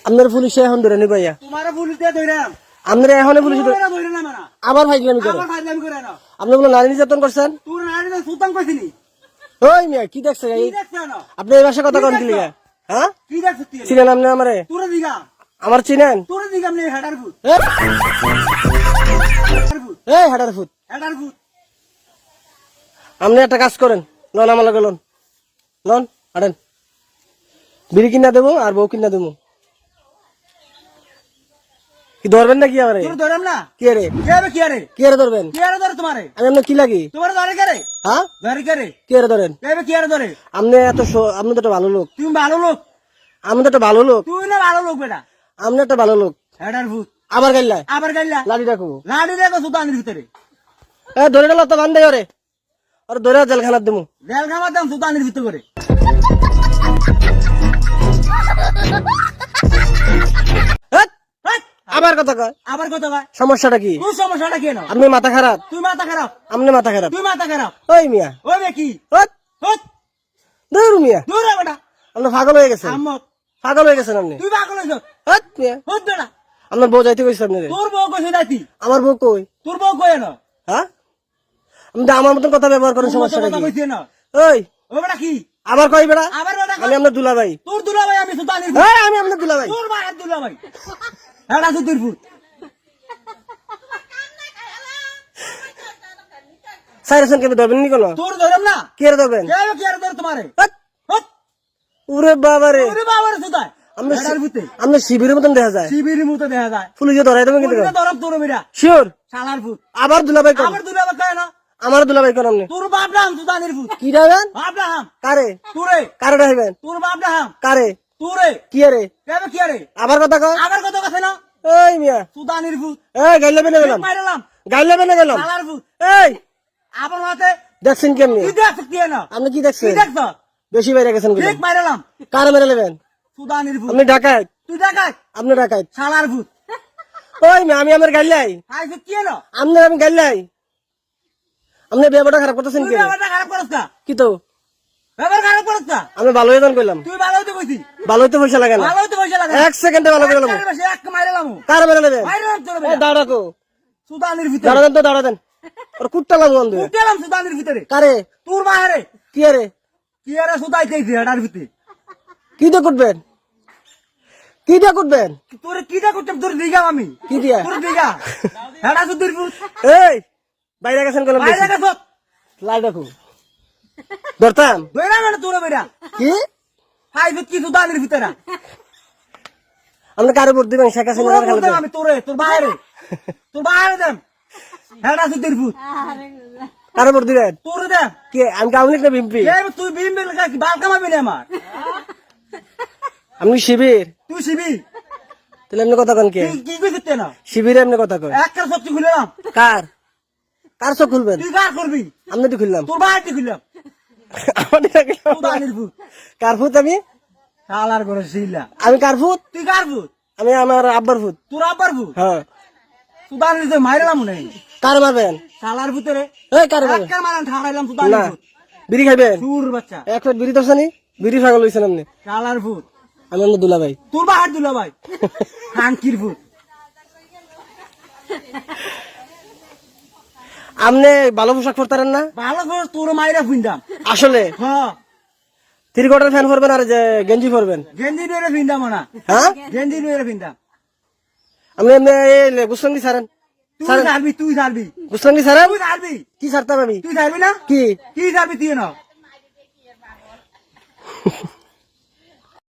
আপনার পুলিশে এখন ধরে নি ভাইয়া তোমার পুলিশ দিয়ে ধইরাম আপনার এখন পুলিশ ধরে না মানা আবার ফাইজলামি করে আবার ফাইজলামি করে না আপনি বলে নারী নির্যাতন করছেন তোর নারী তো সুলতান কইছিনি ওই মিয়া কি দেখছে কি দেখছ না আপনি এই ভাষা কথা কোন লিগা হ্যাঁ কি দেখছ তুই চিনেন আপনি আমারে তোর দিগা আমার চিনেন তোর দিগা আমনে হেডার ফুট এই হাডার ফুট হেডার ফুট আপনি একটা কাজ করেন লন আমার লগে লন লন আড়েন বিড়ি কিনা দেবো আর বউ কিনা দেবো কি ধরবেন না কি আমারে তোর ধরম না কি রে কি আরে কি রে ধরবেন কি আরে ধরে তোমারে আমি আপনার কি লাগি তোমার ধরে করে হ্যাঁ ধরে করে কি রে ধরেন কি আরে ধরে আপনি এত আপনি তো একটা ভালো লোক তুমি ভালো লোক আমি তো একটা ভালো লোক তুই না ভালো লোক বেটা আপনি একটা ভালো লোক হেডার ফুট আবার গাইলা আবার গাইলা লাঠি রাখবো লাড়ি দেখো সুলতানের ভিতরে ধরে গেল তো বান্ধে ওরে আর ধরে জেলখানার দেবো জেল খামার দাম সুলতানের ভিতরে করে আবার কথা কয় আবার কত ভাই সমস্যাটা কি তুই সমস্যাটা কেন আপনি মাথা খারাপ তুই মাথা খারাপ আপনি মাথা খারাপ তুই মাথা খারাপ ওই মিয়া ওই বে কি হট, হট দূর মিয়া দূর রে বেটা আপনি পাগল হয়ে গেছেন আম্মক পাগল হয়ে গেছেন আপনি তুই পাগল হইছ হট মিয়া হট বেটা আপনার বউ যাইতে কইছে আপনি তোর বউ কইছে যাইতি আমার বউ কই তোর বউ কই না হ্যাঁ আপনি তো আমার মতন কথা ব্যবহার করেন সমস্যাটা কথা কি কইছে না ওই ও বেটা কি আবার কই বেড়া আবার বেটা আমি আপনার দুলা ভাই তোর দুলা ভাই আমি সুলতানের আমি আপনার দুলা ভাই তোর ভাই দুলা ভাই এটা সুতির ফুট সাইরেশন কেন ধরবেন নি কোনো তোর ধরম না কে রে ধরবেন কি আর ধর তোমারে হট, হট ওরে বাবা রে ওরে বাবার সুতায় আপনি হেডার ফুটে আপনি শিবিরের মতন দেখা যায় শিবিরের মতো দেখা যায় পুলিশে ধরাই দেবেন কিন্তু তোর ধরম তোর বেটা শিওর শালার ফুট আবার দুলা ভাই কোন আবার দুলা ভাই কয় না আমার দুলা ভাই কোন আপনি তোর বাপ নাম সুলতানের ফুট কি রাখবেন বাপ নাম কারে তোরে কারে রাখবেন তোর বাপ নাম কারে তোরে কি রে কেবে কি আরে আবার কথা কয় আবার কত কথা না এই মিয়া সুলতানের ফুট এই গাইলে বেনে গেলাম মাইরালাম গাইলে বেনে গেলাম শালার ফুট এই আবার মাতে দেখছেন কেমনি তুই দেখ কি না আপনি কি তুই দেখছেন দেখছ বেশি বাইরে গেছেন বলে ঠিক মাইরালাম কারে মেরে নেবেন সুলতানের ফুট আপনি ডাকাত তুই দেখাই আপনি ডাকাত শালার ফুট ওই মিয়া আমি আমার গাইলাই হাই ফুট কি না আপনি আমি গাইলাই আপনি ব্যবহারটা খারাপ করতেছেন তুই কি ব্যাপারটা খারাপ করছ না কি তো ব্যাপার খারাপ করছ না আমি ভালো হয়ে কইলাম তুই ভালো হইতে কইছি ভালো হইতে পয়সা লাগে না ভালো হইতে পয়সা লাগে এক সেকেন্ডে ভালো করে গেলাম এক মাইরালাম কারে মেরে নেবেন মাইরালাম তোর এই দাঁড়াকো সুলতানের ভিতরে দাঁড়া দেন তো দাঁড়া দেন আর কুট্টা লাগবো বন্ধু উঠলাম সুলতানের ভিতরে কারে তোর বাহারে কি রে কি আরে সুদাই চাইছে এটার ভিতরে কি দিয়ে কুটবেন কি দিয়ে কুটবেন তোর কিটা করতাম তোর দিঘা আমি কি দিয়া তোর দিঘা এটা সুদূর ফুট এই বাইরে গেছেন গেলাম বাইরে গেছ লাই রাখো ধরতাম বেড়া মানে তোর বেড়া কি হাই ফুট কি সুদানের ভিতরে আপনি কারে ভোট দিবেন শেখ হাসিনা তোর না খালেদা? আমি তোরে তোর বাহারে দেম এটা সুদূর ফুট কারে ভোট দিবেন তোর দেম কে আমি কাউনিক না বিএমপি তুই বিম বিল কি বাল কামাবি না আমার আপনি শিবির তুই শিবি তাহলে এমনি কথা কন কে তুই কি কইছিস না শিবিরে এমনি কথা কয় একটা সত্যি খুললাম কার কার চোখ খুলবেন তুই কার করবি আপনি তো খুললাম তোর বাহারটি খুললাম আমাদের আগে- সুদানের ফুট কার ফুট আমি শালার করে শিলা আমি কার ফুট তুই কার ফুট আমি আমার আব্বার ফুট তোর আব্বার ফুট হ্যাঁ সুদানের ভিতরে মাইরালাম না কার মারবেন শালার ভিতরে এই কারে মারবেন একটা মারান ঠাড়াইলাম না সুদানের ফুট বিড়ি খাইবেন সুর বাচ্চা এক প্লেট বিড়ি দর্শানি বিড়ি ছাগল হয়েছেন আপনি শালার ফুট আমি আপনার দুলা ভাই তোর বাহার দুলা ভাই হাঙ্কির ফুট আপনি ভালো পোশাক পরতারেন না ভালো করে তোর মাইরা ফিন্দাম আসলে হ্যাঁ থ্রি কোয়ার্টার ফ্যান পরবেন আর যে গেঞ্জি পরবেন গেঞ্জি নিয়ে ফিন্দাম না হ্যাঁ গেঞ্জি নিয়ে ফিন্দাম আপনি এমনি গুসলঙ্গি সারেন তুই ছাড়বি তুই ছাড়বি গুসলঙ্গি সারেন তুই ছাড়বি কি সারতাম আমি তুই ছাড়বি না কি কি ছাড়বি তুই না